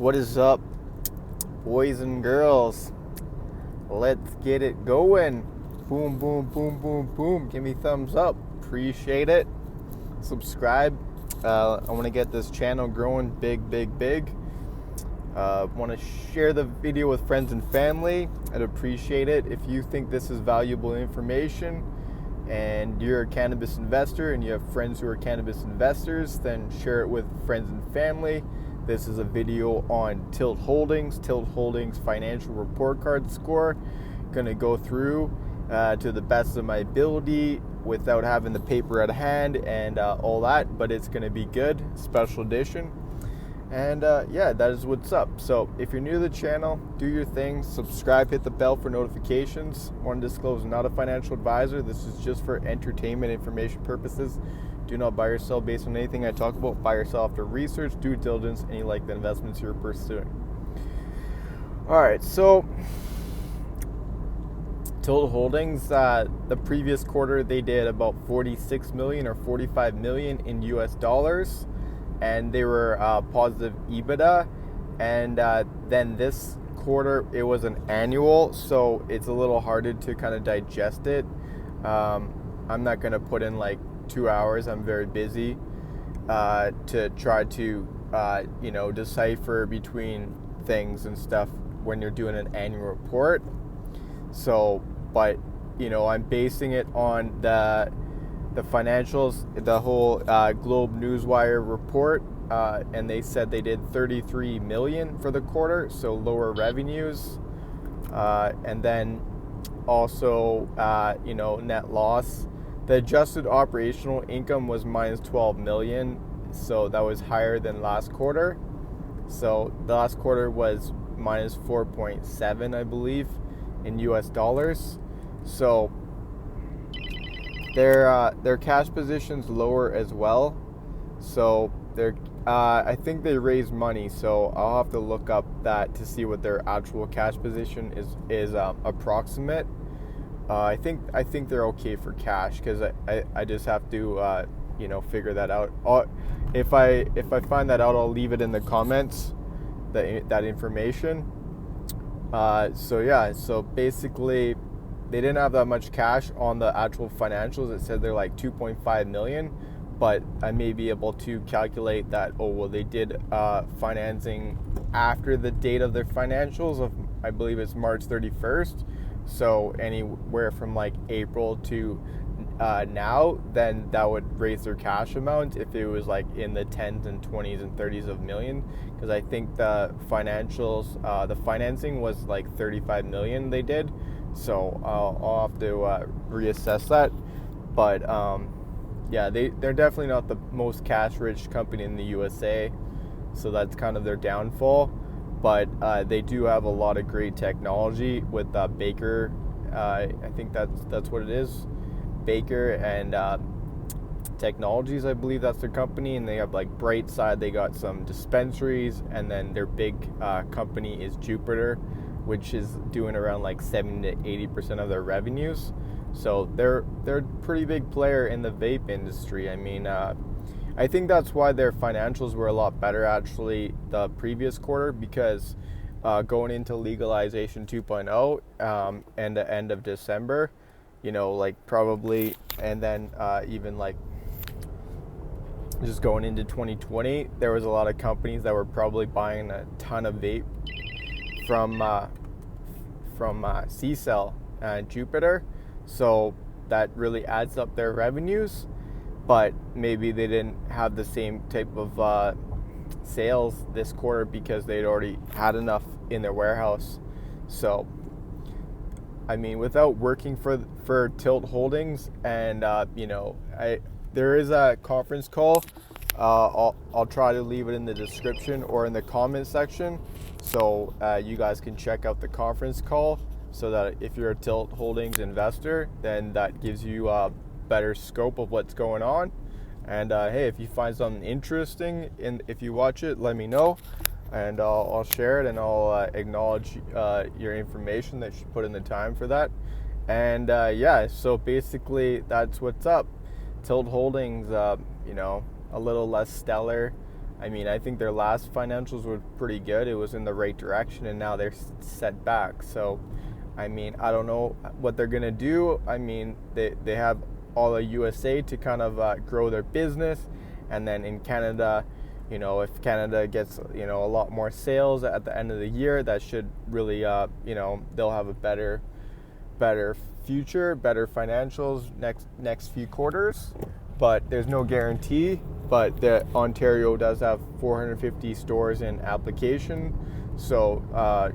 What is up, boys and girls? Let's get it going. Boom, boom, boom, boom, boom. Give me thumbs up. Appreciate it. Subscribe. I want to get this channel growing big. Want to share the video with friends and family. I'd appreciate it. If you think this is valuable information and you're a cannabis investor and you have friends who are cannabis investors, then share it with friends and family. This is a video on Tilt Holdings financial report card score. Gonna go through to the best of my ability without having the paper at hand and all that, but it's gonna be good, special edition. And yeah, that is what's up. So if you're new to the channel, do your thing, subscribe, hit the bell for notifications. Want to disclose, not a financial advisor. This is just for entertainment information purposes. Do not buy or sell based on anything I talk about. Buy or sell after research, due diligence, and you like the investments you're pursuing. All right, so Tilt Holdings, the previous quarter they did about 46 million or 45 million in US dollars, and they were positive EBITDA. And then this quarter it was an annual, so it's a little harder to kind of digest it. I'm not gonna put in like 2 hours. I'm very busy to try to decipher between things and stuff when you're doing an annual report. So, but I'm basing it on the financials, the whole Globe Newswire report, and they said they did 33 million for the quarter, so lower revenues, and then also net loss. The adjusted operational income was minus 12 million, so that was higher than last quarter. So the last quarter was minus 4.7, I believe, in US dollars. So their cash position's lower as well. So I think they raised money, so I'll have to look up that to see what their actual cash position is approximate. I think they're okay for cash, because I just have to figure that out. If I find that out, I'll leave it in the comments, that information. So basically they didn't have that much cash on the actual financials. It said they're like 2.5 million, but I may be able to calculate that, they did financing after the date of their financials of, I believe it's March 31st. So anywhere from like April to now, then that would raise their cash amount if it was like in the 10s and 20s and 30s of million, because I think the financials, the financing was like 35 million they did. So I'll have to reassess that. But yeah, they're definitely not the most cash rich company in the USA, so that's kind of their downfall. But they do have a lot of great technology with Baker. I think that's what it is, Baker and Technologies, I believe that's their company. And they have like Brightside. They got some dispensaries, and then their big company is Jupiter, which is doing around like 70 to 80% of their revenues. So they're a pretty big player in the vape industry. I mean, I think that's why their financials were a lot better actually the previous quarter, because going into legalization 2.0 and the end of December, probably, and then even like just going into 2020, there was a lot of companies that were probably buying a ton of vape from C-Cell and Jupiter. So that really adds up their revenues. But maybe they didn't have the same type of sales this quarter because they'd already had enough in their warehouse. So, I mean, without working for Tilt Holdings, and there is a conference call. I'll try to leave it in the description or in the comment section, so you guys can check out the conference call. So that if you're a Tilt Holdings investor, then that gives you better scope of what's going on. And hey, if you find something interesting if you watch it, let me know, and I'll share it, and I'll acknowledge your information that you put in the time for that. And yeah, so basically that's what's up. Tilt Holdings, a little less stellar I mean, I think their last financials were pretty good. It was in the right direction, and now they're set back. So, I mean, I don't know what they're going to do. I mean, they have all of USA to kind of grow their business. And then in Canada, you know, if Canada gets, you know, a lot more sales at the end of the year, that should really, you know, they'll have a better future, better financials next few quarters. But there's no guarantee. But Ontario does have 450 stores in application. So,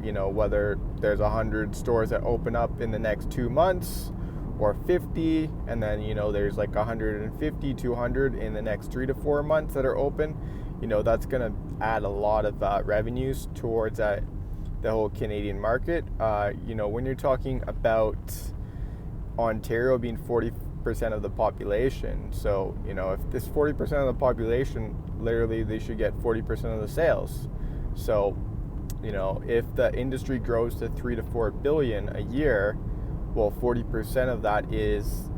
you know, whether there's 100 stores that open up in the next 2 months or 50, and then, you know, there's like 150, 200 in the next 3 to 4 months that are open, you know, that's going to add a lot of revenues towards the whole Canadian market. You know, when you're talking about Ontario being 40% of the population, so, you know, if this 40% of the population, literally they should get 40% of the sales. So, you know, if the industry grows to 3 to 4 billion a year, well, 40% of that is,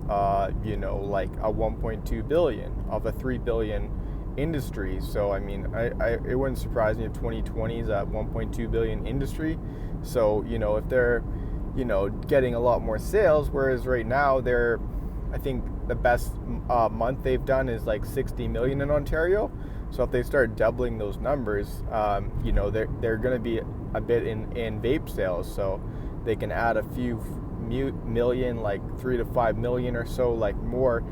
you know, like a 1.2 billion of a 3 billion industry. So, I mean, it wouldn't surprise me if 2020 is a 1.2 billion industry. So, you know, if they're, you know, getting a lot more sales, whereas right now I think the best month they've done is like 60 million in Ontario. So if they start doubling those numbers, you know, they're going to be a bit in vape sales. So they can add a few million, like 3 to 5 million or so, like more,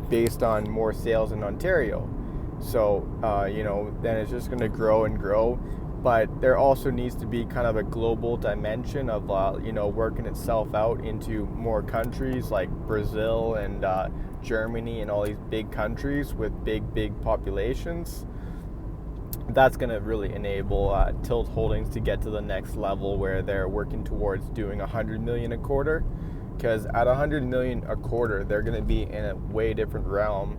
based on more sales in Ontario. So, you know, then it's just going to grow and grow. But there also needs to be kind of a global dimension of, you know, working itself out into more countries like Brazil and Germany and all these big countries with big populations. That's going to really enable Tilt Holdings to get to the next level where they're working towards doing 100 million a quarter. Because at 100 million a quarter, they're going to be in a way different realm.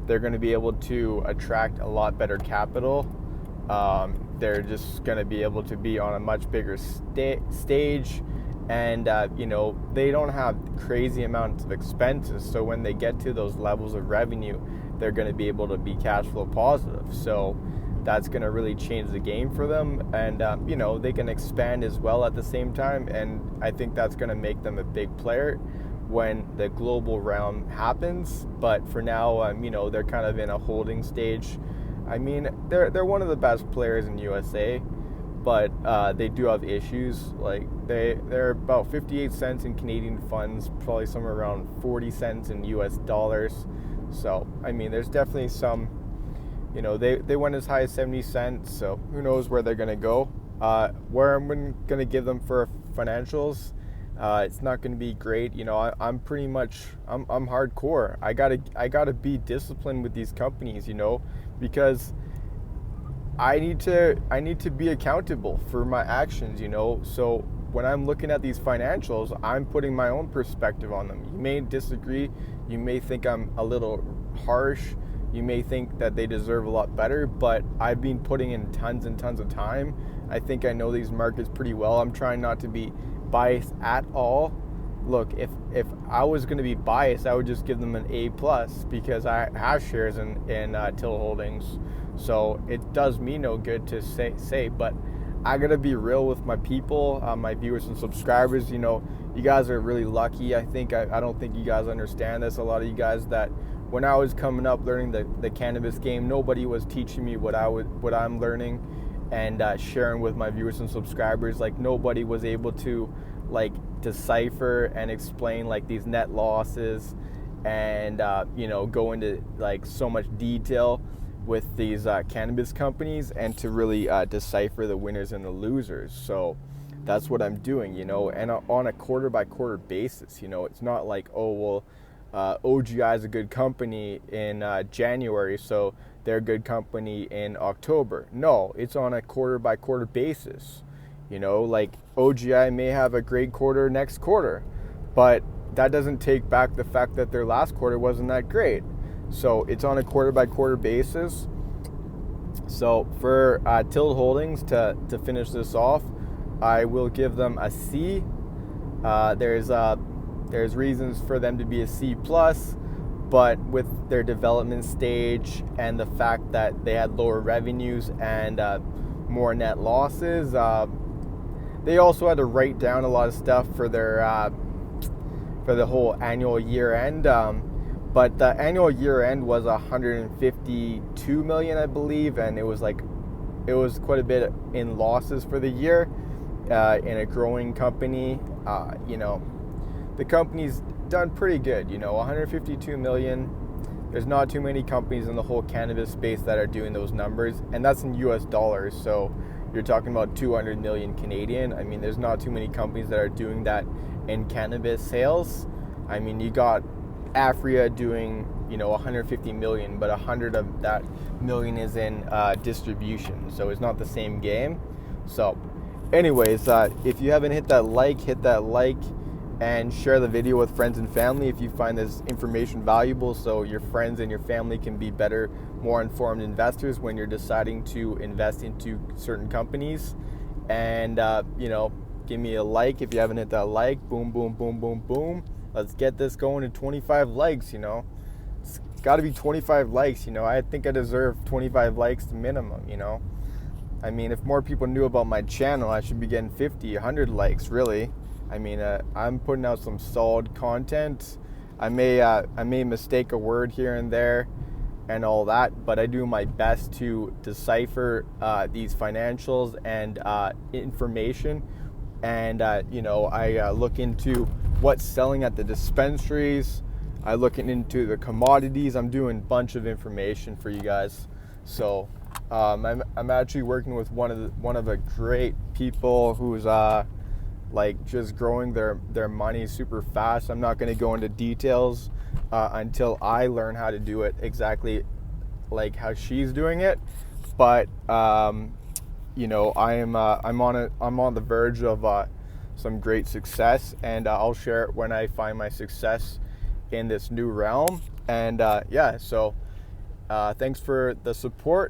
They're going to be able to attract a lot better capital. They're just going to be able to be on a much bigger stage, and you know, they don't have crazy amounts of expenses. So when they get to those levels of revenue, they're going to be able to be cash flow positive. So that's going to really change the game for them, and you know, they can expand as well at the same time. And I think that's going to make them a big player when the global realm happens. But for now, you know, they're kind of in a holding stage. I mean, they're one of the best players in USA, but they do have issues. Like they're about 58 cents in Canadian funds, probably somewhere around 40 cents in US dollars. So, I mean, there's definitely some, you know, they went as high as 70 cents, so who knows where they're going to go. Where I'm going to give them for financials, it's not going to be great. You know, I'm pretty much, I'm hardcore. I gotta be disciplined with these companies, you know, because I need to be accountable for my actions, you know. So when I'm looking at these financials, I'm putting my own perspective on them. You may disagree. You may think I'm a little harsh. You may think that they deserve a lot better, but I've been putting in tons and tons of time. I think I know these markets pretty well. I'm trying not to be biased at all. Look, if I was going to be biased, I would just give them an A+, because I have shares in Till Holdings. So it does me no good to say, but I got to be real with my people, my viewers and subscribers. You know, you guys are really lucky. I don't think you guys understand this. A lot of you guys, that when I was coming up learning the cannabis game, nobody was teaching me what I'm learning and sharing with my viewers and subscribers. Like, nobody was able to like decipher and explain like these net losses and you know, go into like so much detail with these cannabis companies, and to really decipher the winners and the losers. So that's what I'm doing, you know, and on a quarter by quarter basis. You know, it's not like, oh well, OGI is a good company in January, so they're a good company in October. No, it's on a quarter by quarter basis. You know, like OGI may have a great quarter next quarter, but that doesn't take back the fact that their last quarter wasn't that great. So it's on a quarter by quarter basis. So for Tilt Holdings, to finish this off, I will give them a C. There's reasons for them to be a C+. but with their development stage and the fact that they had lower revenues and more net losses, they also had to write down a lot of stuff for their for the whole annual year end. But the annual year end was 152 million, I believe, and it was quite a bit in losses for the year. In a growing company, the company's done pretty good. 152 million. There's not too many companies in the whole cannabis space that are doing those numbers, and that's in US dollars. So you're talking about 200 million Canadian. I mean, there's not too many companies that are doing that in cannabis sales. I mean, you got Afria doing 150 million, but 100 of that million is in distribution, so it's not the same game. So anyways, if you haven't hit that like and share the video with friends and family if you find this information valuable, so your friends and your family can be better, more informed investors when you're deciding to invest into certain companies. And give me a like if you haven't hit that like. Boom, boom, boom, boom, boom. Let's get this going to 25 likes. It's got to be 25 likes. I think I deserve 25 likes minimum. I mean, if more people knew about my channel, I should be getting 50, 100 likes, really. I mean, I'm putting out some solid content. I may mistake a word here and there and all that, but I do my best to decipher these financials and information. And, I look into what's selling at the dispensaries. I look into the commodities. I'm doing a bunch of information for you guys. So I'm actually working with one of the great people who's just growing their money super fast. I'm not going to go into details until I learn how to do it exactly like how she's doing it. But I'm on the verge of some great success, and I'll share it when I find my success in this new realm. And so thanks for the support.